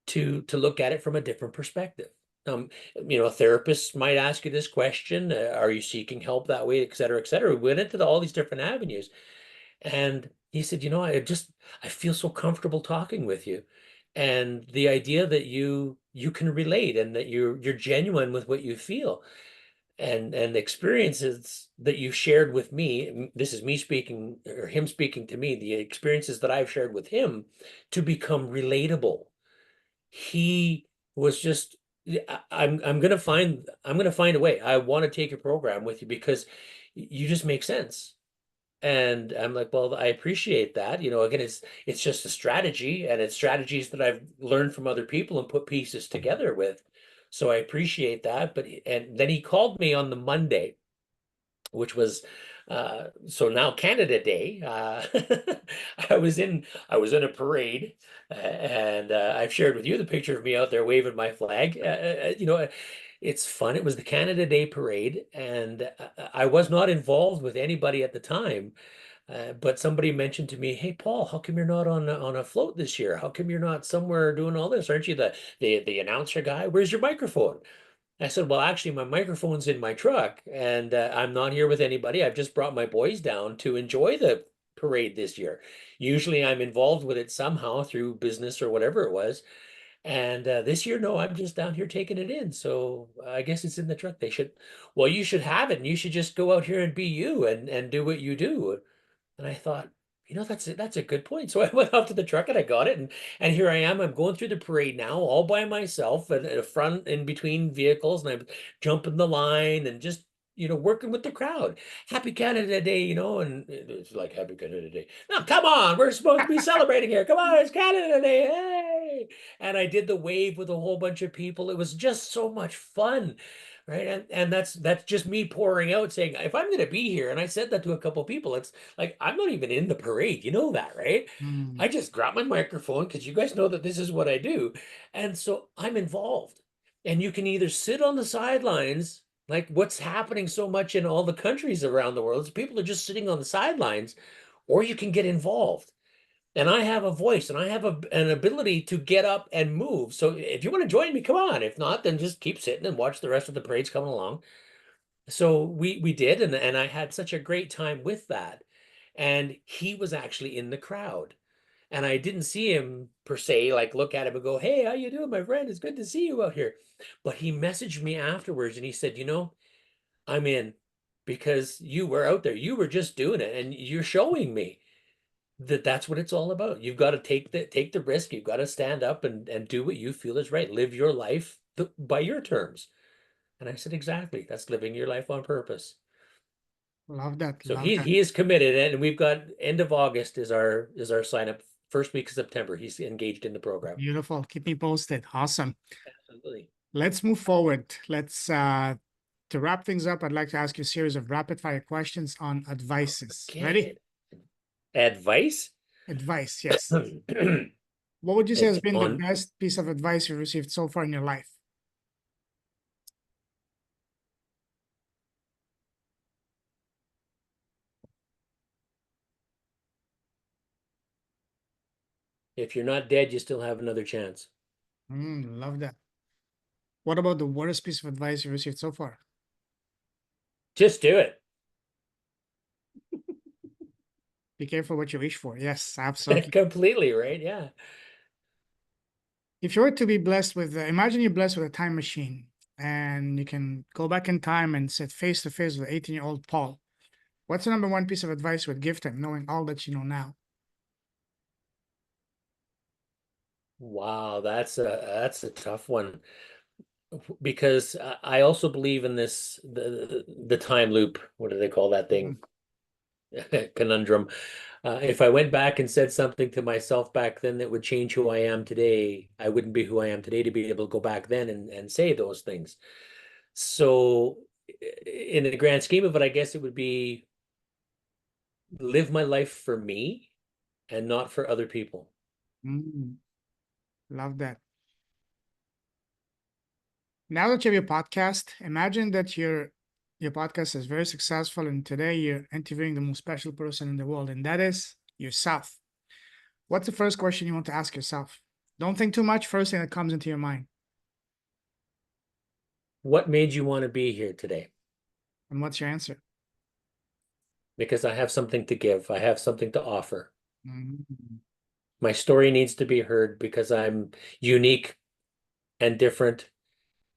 to look at it from a different perspective. Therapists might ask you this question, are you seeking help that way, et cetera, et cetera. We went into all these different avenues. And he said, I feel so comfortable talking with you. And the idea that you can relate and that you're genuine with what you feel and the experiences that you shared with me, this is me speaking or him speaking to me, the experiences that I've shared with him to become relatable. He was just I'm gonna find a way. I want to take a program with you because you just make sense. And I'm like, well, I appreciate that. Again, it's just a strategy, and it's strategies that I've learned from other people and put pieces together with. So I appreciate that. And then he called me on the Monday, which was so now Canada Day. I was in a parade, and I've shared with you the picture of me out there waving my flag. It's fun. It was the Canada Day parade, and I was not involved with anybody at the time. But somebody mentioned to me, "Hey, Paul, how come you're not on a float this year? How come you're not somewhere doing all this? Aren't you the announcer guy? Where's your microphone?" I said, well, actually, my microphone's in my truck, and I'm not here with anybody. I've just brought my boys down to enjoy the parade this year. Usually I'm involved with it somehow through business or whatever it was. And this year, no, I'm just down here taking it in. So I guess it's in the truck. Well, you should have it, and you should just go out here and be you and do what you do. And I thought, that's a good point. So I went out to the truck and I got it, and here I am. I'm going through the parade now, all by myself, and at front in between vehicles, and I'm jumping the line and just working with the crowd. Happy Canada Day, and it's like Happy Canada Day. Now, come on, we're supposed to be celebrating here. Come on, it's Canada Day, hey! And I did the wave with a whole bunch of people. It was just so much fun. Right. And that's just me pouring out saying, if I'm going to be here, and I said that to a couple of people, it's like, I'm not even in the parade. You know that, right? Mm, I just grab my microphone because you guys know that this is what I do. And so I'm involved. And you can either sit on the sidelines, like what's happening so much in all the countries around the world, is people are just sitting on the sidelines, or you can get involved. And I have a voice and I have an ability to get up and move. So if you want to join me, come on. If not, then just keep sitting and watch the rest of the parades coming along. So we did, and I had such a great time with that. And he was actually in the crowd. And I didn't see him per se, like look at him and go, hey, how you doing, my friend? It's good to see you out here. But he messaged me afterwards and he said, I'm in because you were out there. You were just doing it and you're showing me that's what it's all about. You've got to take the risk. You've got to stand up and do what you feel is right. Live your life by your terms. And I said, exactly. That's living your life on purpose. love that. So Love he that. he is committed, and we've got end of August is our sign up. First week of September, he's engaged in the program. Beautiful. Keep me posted. Awesome. Absolutely. Let's move forward. To wrap things up, I'd like to ask you a series of rapid fire questions on advices. Ready? Okay. Advice? Advice, yes. What would you say has been the On best piece of advice you've received so far in your life? if you're not dead, you still have another chance. Love that. What about the worst piece of advice you received so far? Just do it. Be careful what you wish for. Yes, absolutely. Completely, right? Yeah. If you were to be blessed with, imagine you're blessed with a time machine and you can go back in time and sit face to face with 18-year-old Paul. What's the number one piece of advice you would give to him, knowing all that you know now? Wow, that's a tough one because I also believe in this the time loop. What do they call that thing? Mhm. Conundrum. If I went back and said something to myself back then that would change who I am today, I wouldn't be who I am today to be able to go back then and say those things. So, in the grand scheme of it, I guess it would be live my life for me and not for other people. Mm, love that. Now that you have your podcast, imagine that your podcast is very successful, and today you're interviewing the most special person in the world, and that is yourself. What's the first question you want to ask yourself? Don't think too much. First thing that comes into your mind. What made you want to be here today? And what's your answer? Because I have something to give. I have something to offer. Mm, My story needs to be heard because I'm unique and different,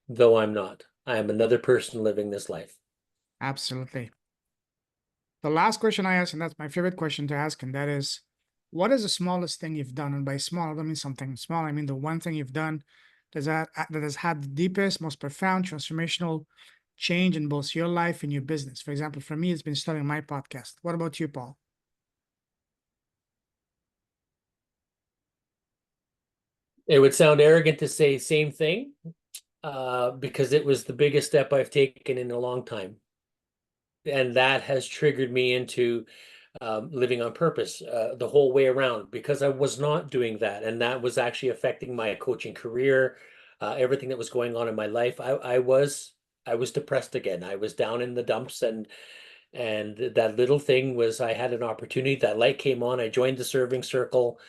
though I'm not. I am another person living this life. absolutely. The last question I ask, and that's my favorite question to ask, and that is, what is the smallest thing you've done? And by small, I don't mean something small. I mean the one thing you've done that has had the deepest, most profound, transformational change in both your life and your business. For example, for me, it's been starting my podcast. What about you, Paul? It would sound arrogant to say same thing, because it was the biggest step I've taken in a long time. And that has triggered me into living on purpose the whole way around because I was not doing that. And that was actually affecting my coaching career, everything that was going on in my life. I was depressed again. I was down in the dumps, and that little thing was I had an opportunity. That light came on. I joined the serving circle.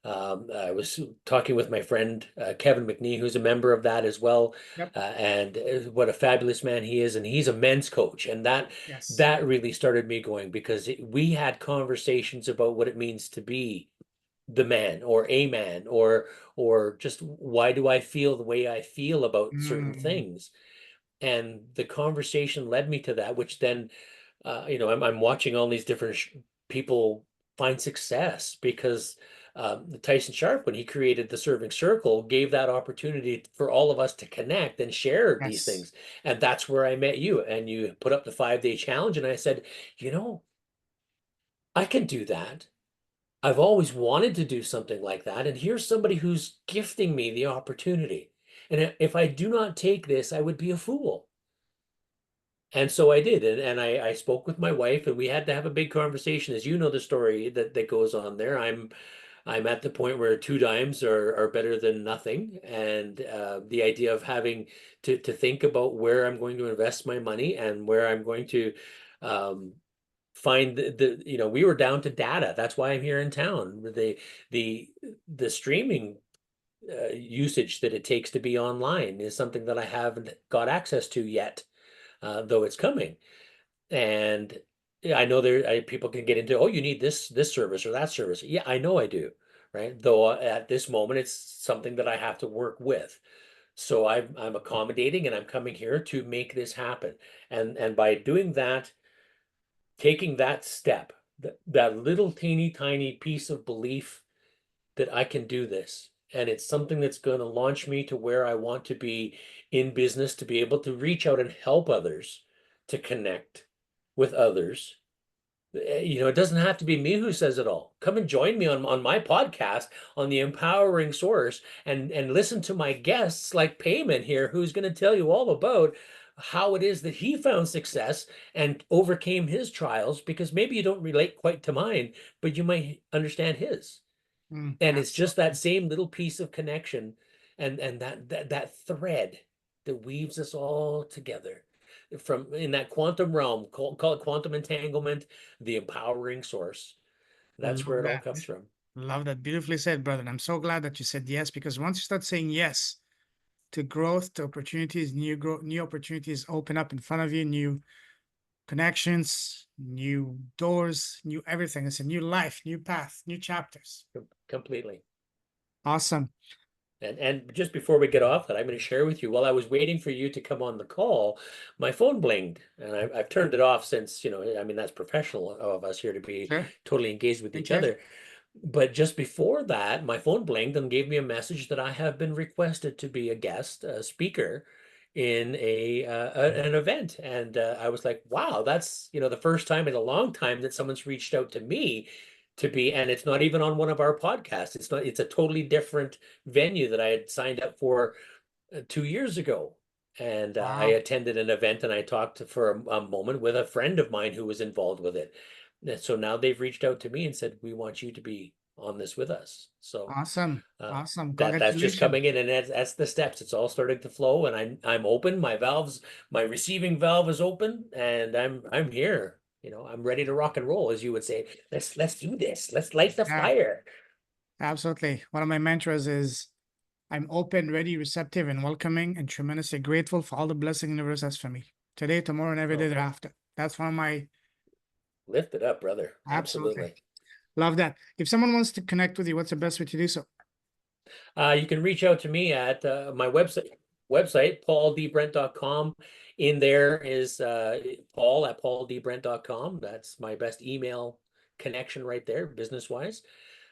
I was talking with my friend Kevin McNee, who's a member of that as well, Yep. and what a fabulous man he is. And he's a men's coach, and that Yes. that really started me going because we had conversations about what it means to be the man or a man or just why do I feel the way I feel about certain Mm, things. And the conversation led me to that, which then I'm watching all these different people find success because Tyson Sharp, when he created the Serving Circle, gave that opportunity for all of us to connect and share these yes. things. And that's where I met you. And you put up the 5-day challenge. And I said, you know, I can do that. I've always wanted to do something like that. And here's somebody who's gifting me the opportunity. And if I do not take this, I would be a fool. And so I did, and I spoke with my wife, and we had to have a big conversation. As you know, the story that goes on there. I'm at the point where two dimes are better than nothing, and the idea of having to think about where I'm going to invest my money and where I'm going to um, find we were down to data. That's why I'm here in town. The the streaming usage that it takes to be online is something that I haven't got access to yet, though it's coming. And yeah, I know people can get into, oh, you need this service or that service. Yeah, I know I do, right? Though at this moment, it's something that I have to work with. So I'm accommodating and I'm coming here to make this happen. And by doing that, taking that step, that little teeny tiny piece of belief that I can do this. And it's something that's going to launch me to where I want to be in business, to be able to reach out and help others, to connect with others. It doesn't have to be me who says it all. Come and join me on my podcast on the Empowering Source and listen to my guests like Payman here, who's going to tell you all about how it is that he found success and overcame his trials, because maybe you don't relate quite to mine, but you might understand his. And it's just that Absolutely. same little piece of connection and that thread that weaves us all together from in that quantum realm, call it quantum entanglement, the empowering source. That's where Love it all that. comes from. Love that. Beautifully said, brother. And I'm so glad that you said yes, because once you start saying yes to growth, to opportunities, new opportunities open up in front of you, new connections, new doors, new everything. It's a new life, new path, new chapters. Completely. Awesome. And just before we get off that, I'm going to share with you, while I was waiting for you to come on the call, my phone blinged, and I've turned it off since, I mean, that's professional of us here to be Sure. totally engaged with Thank each you. other. But just before that, my phone blinked and gave me a message that I have been requested to be a guest, a speaker in an event. And I was like, wow, that's, the first time in a long time that someone's reached out to me to be, and it's not even on one of our podcasts. It's a totally different venue that I had signed up for 2 years ago. And I Wow. attended an event and I talked for a moment with a friend of mine who was involved with it. And so now they've reached out to me and said, we want you to be on this with us. So Awesome. uh, Awesome. that's just Congratulations. coming in, and that's the steps. It's all starting to flow, and I'm open. My receiving valve is open, and I'm here. I'm ready to rock and roll, as you would say. Let's do this. Let's light the Yeah, fire. absolutely. One of my mantras is I'm open, ready, receptive, and welcoming, and tremendously grateful for all the blessing the universe has for me today, tomorrow, and every day Oh, thereafter. That's one of my lift it up, brother. absolutely Absolutely. love that. If someone wants to connect with you, what's the best way to do so? You can reach out to me at my website, pauldbrent.com. In there is Paul at pauldbrent.com. That's my best email connection right there, business wise.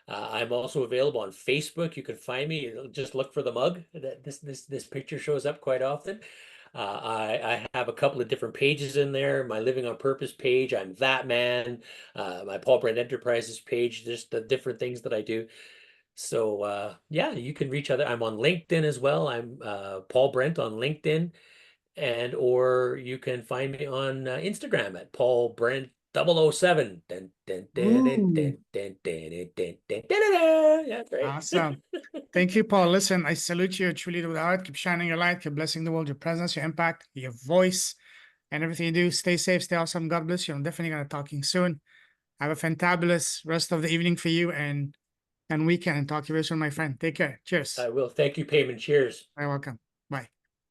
I'm also available on Facebook. You can find me. Just look for the mug. This picture shows up quite often. I have a couple of different pages in there. My Living on Purpose page. I'm that man. My Paul Brent Enterprises page. Just the different things that I do. So yeah, you can reach other. I'm on LinkedIn as well. I'm Paul Brent on LinkedIn, and or you can find me on Instagram at Paul Brent 007. Ooh, Yeah, great. awesome. Thank you, Paul. Listen, I salute you truly with heart. Keep shining your light, keep blessing the world, your presence, your impact, your voice, and everything you do. Stay safe, stay awesome. God bless you. I'm definitely gonna talking soon. Have a fantabulous rest of the evening for you and weekend. And talk to you very soon, my friend. Take care. Cheers. I will. Thank you, Payman. Cheers. You're welcome. Bye.